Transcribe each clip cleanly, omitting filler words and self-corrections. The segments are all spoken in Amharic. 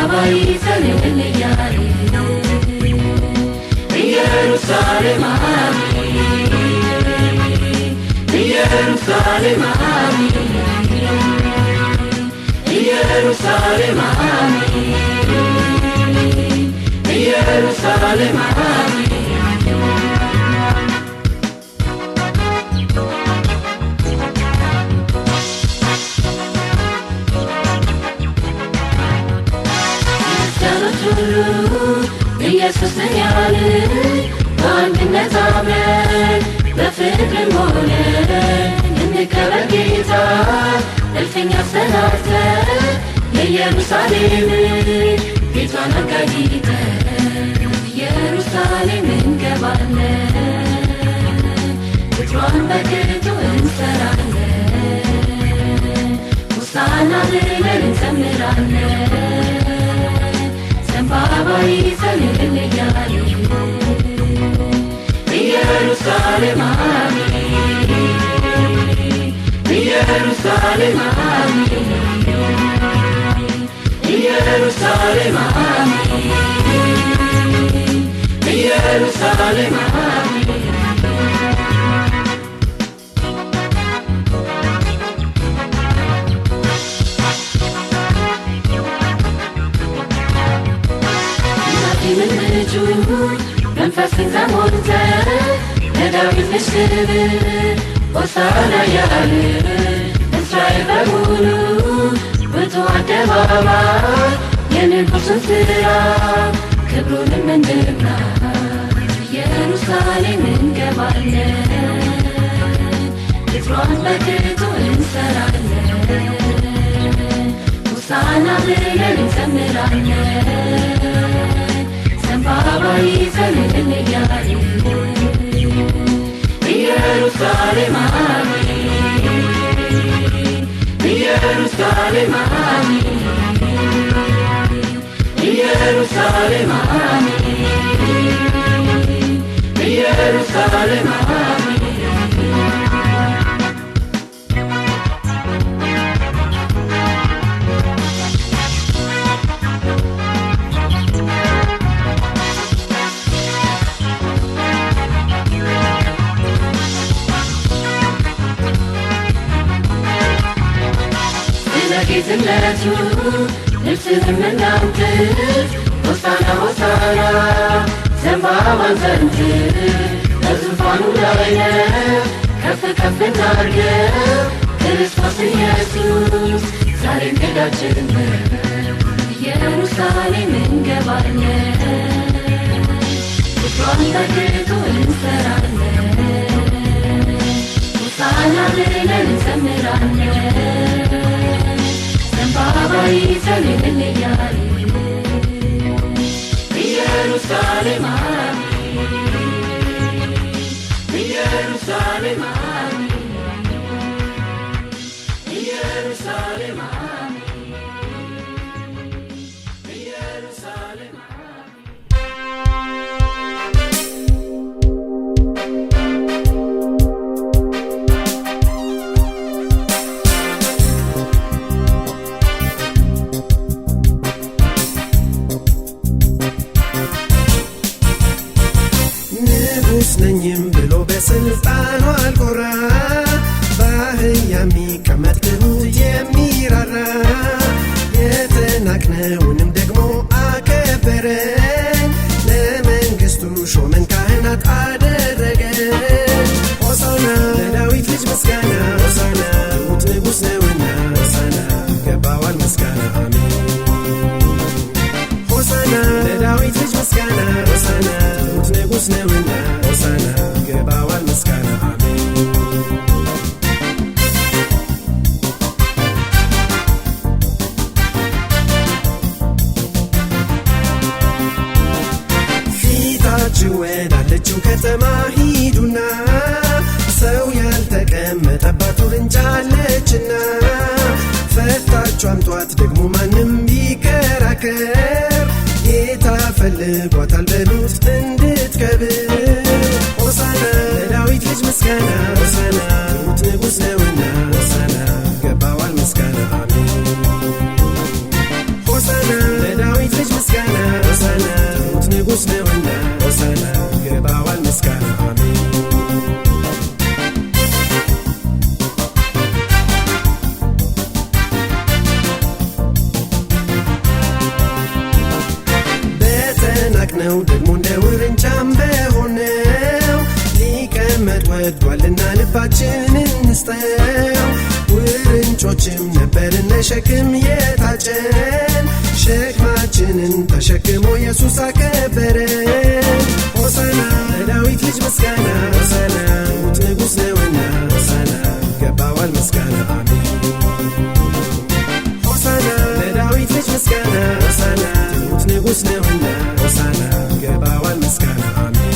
ዘንባባይ ይዘልልያል ኢየሩሳሌም ኢየሩሳሌም ኢየሩሳሌም ኢየሩሳሌም ኢየሱስን ያለ በአንድነት አምነን በፍቅር ሆነን እንከበር ጌታ እልፍኝ አሰናብተን የኢየሩሳሌም ቤቷን አጋጊተን ኢየሩሳሌም እንገባለን ቅጥሯን በቅጡ እንሰራለን ሆሳዕና ብለን እንዘምራለን ዘንባባይ ይዘልልያል ኢየሩሳሌም ኢየሩሳሌም ኢየሩሳሌም ኢየሩሳሌም መንፈስን ተሞልተን ለዳዊት ልጅ ክብር ሆሳዕና ያለ እስራኤል በሙሉ ውጡ አደባባይ የንጉሡን ሥራ ክብሩንም እንድና ኢየሩሳሌም እንገባለን ቅጥሯን በቅጡ እንሰራለን ሆሳዕና ብለን እንዘምራለን ዘንባባይ ይዘልልያል ኢየሩሳሌም ኢየሩሳሌም ኢየሩሳሌም ኢየሩሳሌም ጌትነቱ ልብስንም እናንጥፍ ሆሳዕና ሆሳዕና ዘንባባን ዘንጥፍ በዙፋኑ ላይ ነው ከፍ ከፍ እናድርገው ክርስቶስ ኢየሱስ ዛሬም ጌታችን ነው ኢየሩሳሌም እንገባለን ቅጥሯን በቅጡ እንሰራለን ሆሳዕና ብለን እንዘምራለን ዘንባባይ ይዘልልያል ኢየሩሳሌም ኢየሩሳሌም ኢየሩሳሌም ኢየሩሳሌም ነኝም ብሎ በስልጣኑ አልኮራ በአህያ የሚቀመጥ ትሁት የሚራራ የተናቅነውንም ደግሞ አከበረን ለመንግሥቱ ሾመን ካህናት አደረገን ሆሳዕና ለዳዊት ልጅ ምስጋና ሆሳዕና ትሁት ንጉሥ ነውና ሆሳዕና ገባዋል ምስጋና አሜን ሆሳዕና ለዳዊት ልጅ ምስጋና ሆሳዕና ትሁት ንጉሥ ነውና ሆሳዕና ገባዋል ምስጋና አሜን ፊታችሁ ወዳለችው ከተማ ሂዱና ሰው ያልተቀመጠባት ውርንጫ አለችና ፈታችሁ አምጧት ደግሞ ማንም ቢከራከር ጌታ ፈልጓታል በሉት እንድትከብር ሆሳዕና ለዳዊት ልጅ ምስጋና ሆሳዕና ትሁት ንጉሥ ነውና ሆሳዕና ገባዋል ምስጋና አሜን ሆሳዕና ለዳዊት ነው ደግሞ እንደ ውርንጫም በሆነው ሊቀመጥ ወዷልና ልባችንን እንስጠው። ውርንጮችም ነበርን ለሸክም የታጨን ሸክማችንን ተሸክሞ ኢየሱስ አከበረን። ሆሳዕና ለዳዊት ልጅ ምስጋና ሆሳዕና ሞት ንጉሥ ነውና ሆሳዕና ይገባዋል ምስጋና አሜን። ሆሳዕና ለዳዊት ልጅ ምስጋና ሆሳዕና ሞት ንጉሥ ነውና ሆሳዕና ይገባዋል ምስጋና አሜን።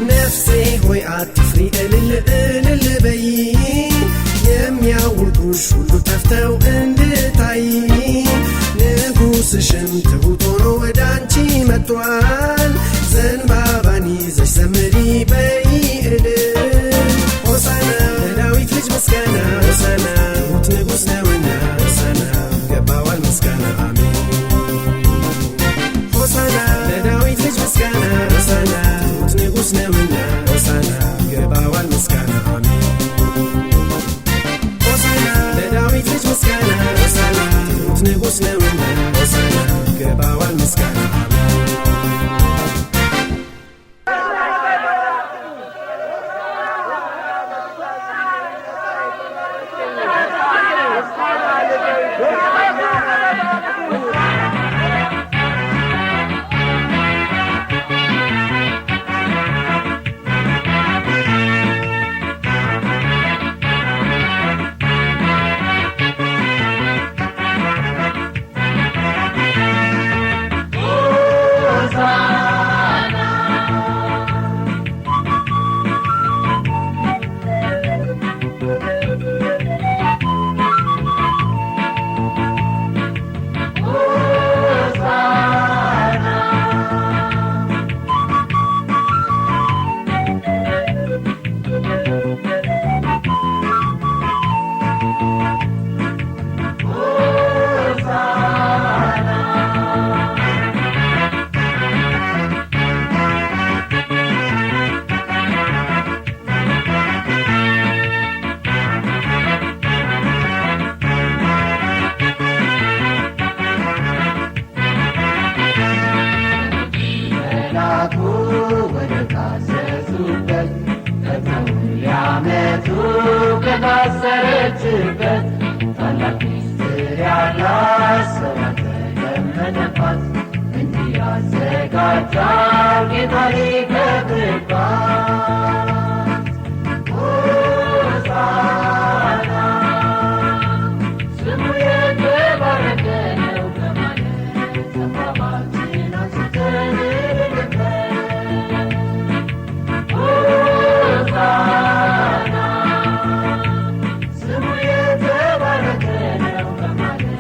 ነፍሴ ሆይ አትፍሪ እልል እልል በይ የሚያውኩሽ ሁሉ ጠፍተው እንድታይ ንጉሥሽም ትሑት ሆኖ ወደ አንቺ መጥቷል። ዘንባባን ይዘሽ ዘምሪ በይ እልል። ሆሳዕና ለዳዊት ልጅ ምስጋና ሆሳዕና ሞት ንጉሥ ነውና ሆሳዕና ይገባዋል ምስጋና አሜን። ሆሳዕና ለዳዊት ልጅ ምስጋና ሆሳዕና ሞት ንጉሥ ነውና ሆሳዕና ይገባዋል ምስጋና አሜን። ሆሳዕና ለዳዊት ልጅ ምስጋና ሆሳዕና ሞት ንጉሥ ነውና ሆሳዕና ይገባዋል ምስጋና አሜን። ከታሰረችበት ታላቅ ምስጢር ያላት ሰው ያልተለመደባት እንዲህ ያዘጋጃል ጌታ ሊከብርባት። ሆሳዕና ስሙ የተባረከ ነው በማለት ዘንባባችን አንስተን ሆሳዕና ስሙ የተባረከ ነው በማለት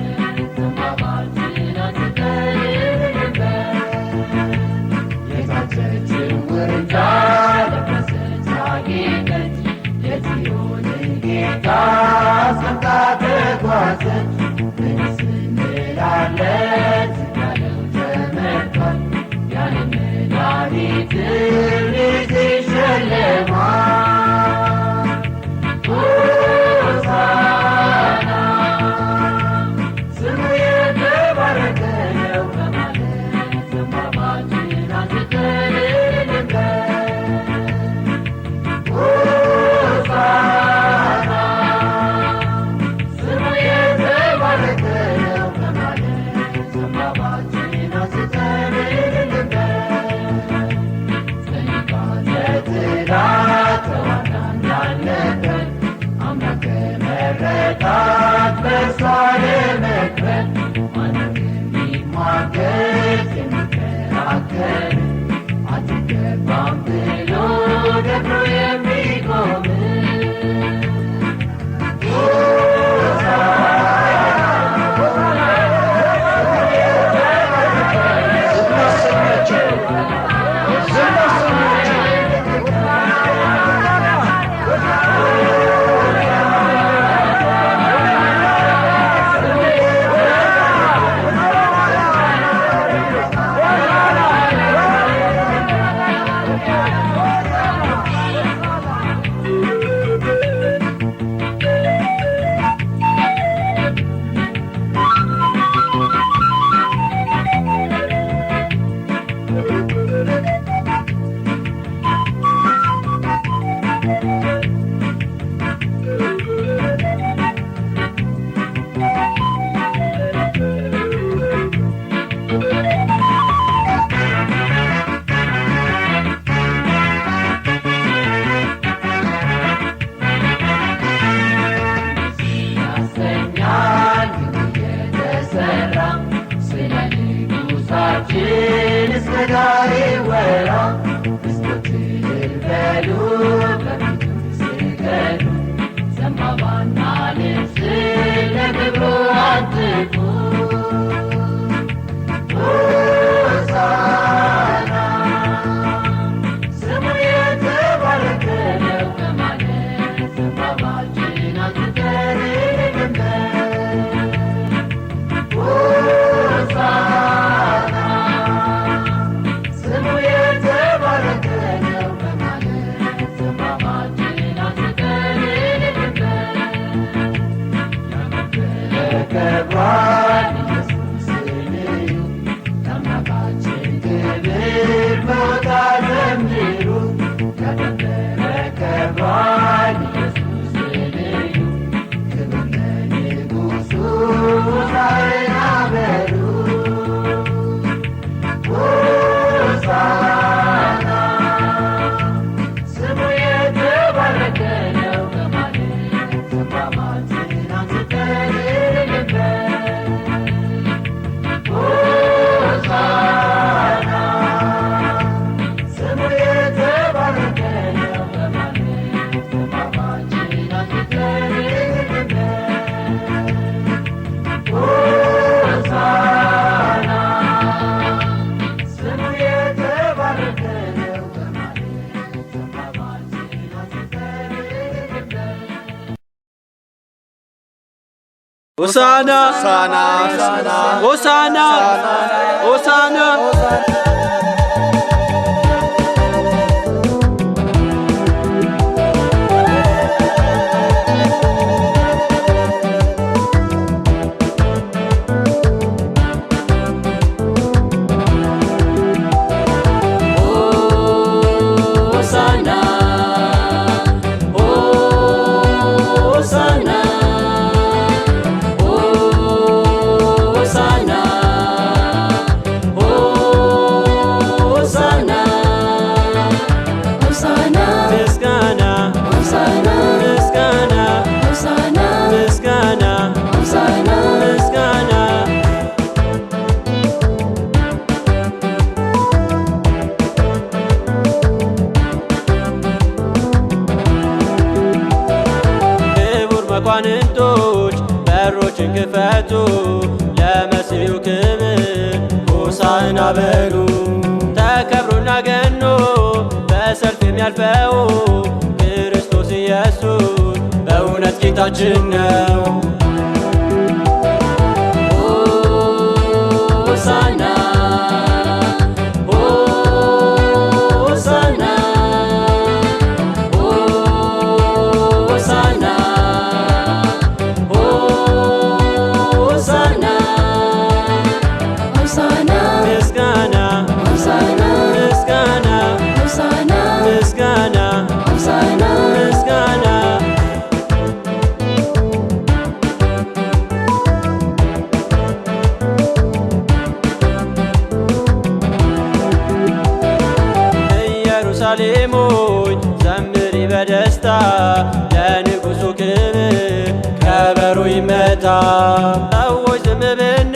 ዘንባባችን አንስተን የታጨችው ውርንጫ ለበሰች አጌጠች የጽዮንን ጌታ ሰምታ ተጓዘች። ምንስ እንላለን ያለው ተመርቷል ያለ መድኃኒት ልጅ ይሸለማል። ሆሳዕና ስሙ የተባረከ ነው በማለት ዘንባባችን አንስተን ሆሳዕና ስሙ የተባረከ ነው በማለት ዘንባባችን አንስተን ጥላ ተዋጋ እንዳለበት አምላክ መረጣት በእርሷ ለመክበር ማንም የሚሟገት የሚከራከር አትገባም ብሎ ደፍሮ የሚቆም ሆሳዕና ሆሳዕና ሆሳዕና መኳንንቶች በሮችን ክፈቱ፣ ለመሲሁ ክብር ሆሳዕና በሉ። ተከብሮና ገኖ በሰልፍ የሚያልፈው ክርስቶስ ኢየሱስ በእውነት ጌታችን ነው። ሆሳዕና ኢየሩሳሌሞች ዘምሪ በደስታ ለንጉሡ ክብር ከበሮ ይመታ። ሰዎች ዝም ብንል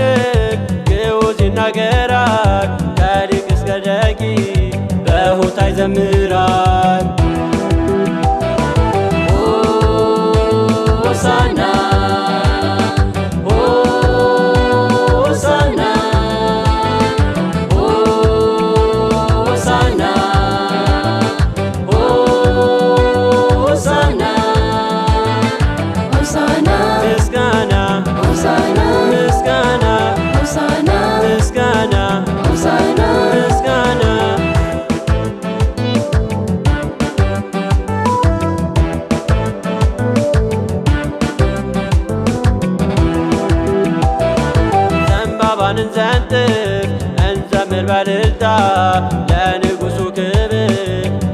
ግዑዝ ይናገራል፣ ከሊቅ እስከ ደቂቅ በሆታ ይዘምራል። ሆሳዕና እንዘንጥፍ እንዘምር በእልልታ ለንጉሡ ክብር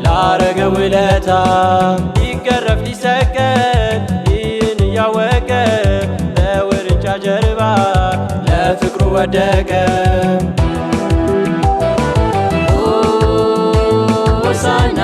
ላረገ ውለታ። ሊገረፍ ሊሰቀል ይህን እያወቀ በውርንጫ ጀርባ ለፍቅሩ ወደቀ። ሆሳዕና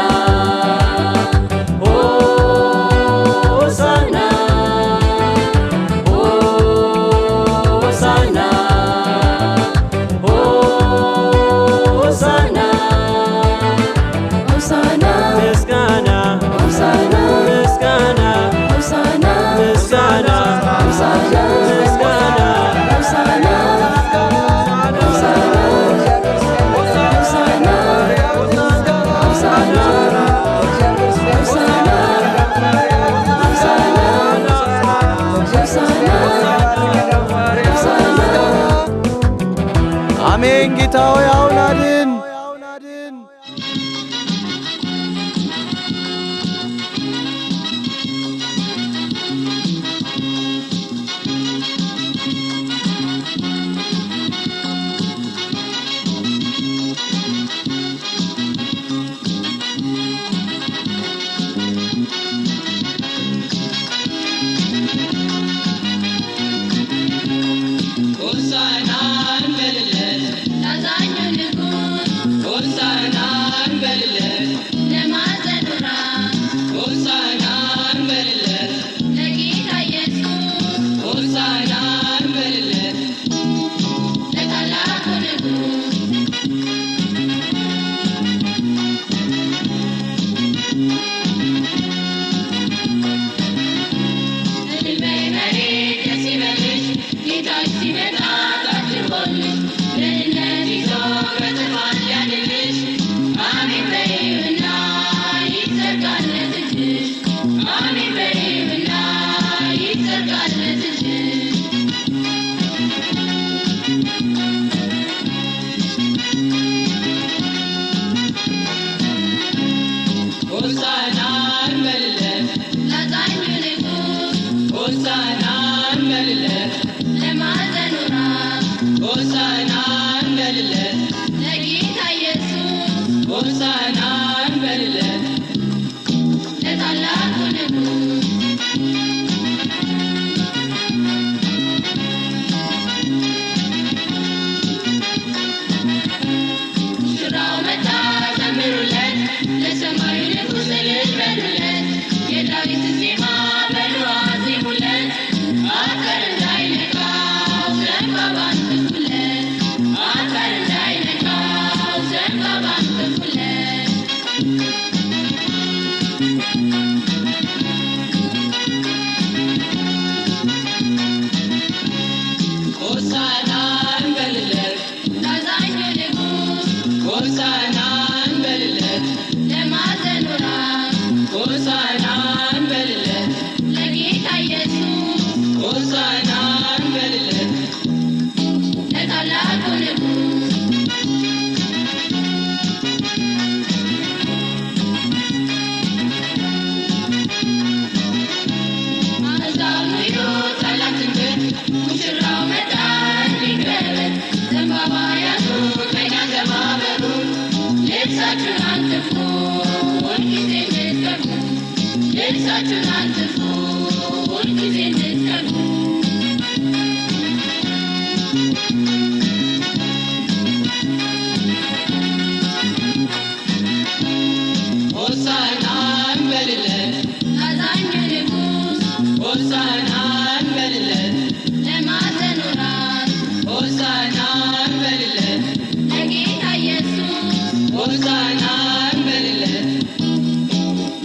አሜን። ጌታ ሆይ አሁን አድን። ሆሳዕና እንበልለት ሆሳዕናን በልለት ለአዛኙ ንጉሥ ሆሳዕናን በልለት ለማዕዘኑ ራስ ሆሳዕናን በልለት ለጌታ ኢየሱስ ሆሳዕናን በልለት ለታላቁ ንጉሥ ሙሽራው መጣ ዘምሩለት፣ ለሰማዩ ንጉሥ እልል በሉለት፣ የዳዊት ዜማ በሉ አዜሙለት፣ አፈር እንዳይነካው ዘንባባን ትፉለት፣ አፈር እንዳይነካው ዘንባባን ትፉለት። ሆሳዕናን በልለት ለአዛኙ ንጉሥ ሆሳዕናን በልለት ለማዕዘኑ ራስ ሆሳዕናን በልለት ለጌታ ኢየሱስ ሆሳዕናን በልለት ለታላቁ ንጉሥ አሕዛብ ሆይ ታላቅ ትንቢት፣ ሙሽራው መጣ እንዲከበር፣ ዘንባባ ያዙ ቀኝ አገባበሩ፣ ልብሳችሁን አንጥፉ ሁልጊዜ እንድትቀቡ፣ ልብሳችሁን አንጥፉ ሁልጊዜ እንድትቀቡ። ሆሳዕናን በልለት ለአዛኙ ንጉሥ ሆሳዕናን በልለት ለማዕዘኑ ራስ ሆሳዕናን በልለት ለጌታ ኢየሱስ ሆሳዕናን በልለት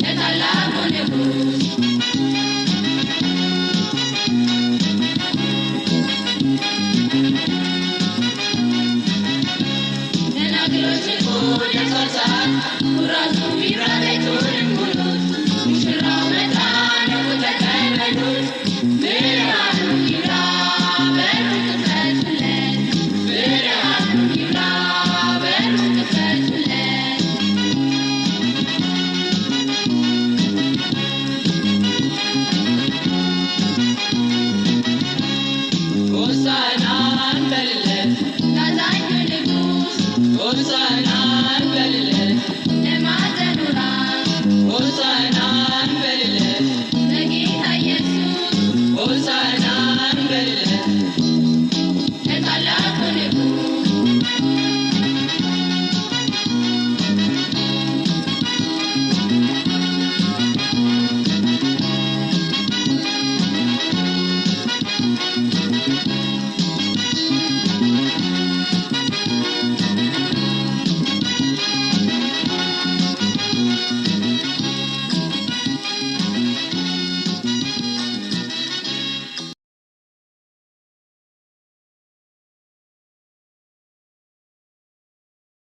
ለታላቁ ንጉሥ ደናግሎች ንቁ ደርሷል ሰዓት፣ ኩራቱ ይብራ ዘይቱንም ሙሉት፣ ሙሽራው መጣ ንቁ ተቀበሉት፣ ብርሃኑ ይብራ በሩን ክፈቱለት፣ ብርሃኑ ይብራ በሩን ክፈቱለት። ሆሳዕናን በልለት ለአዛኙ ንጉሥ ሆሳዕናን በልለት ለማዕዘኑ ራስ ሆሳዕናን በልለት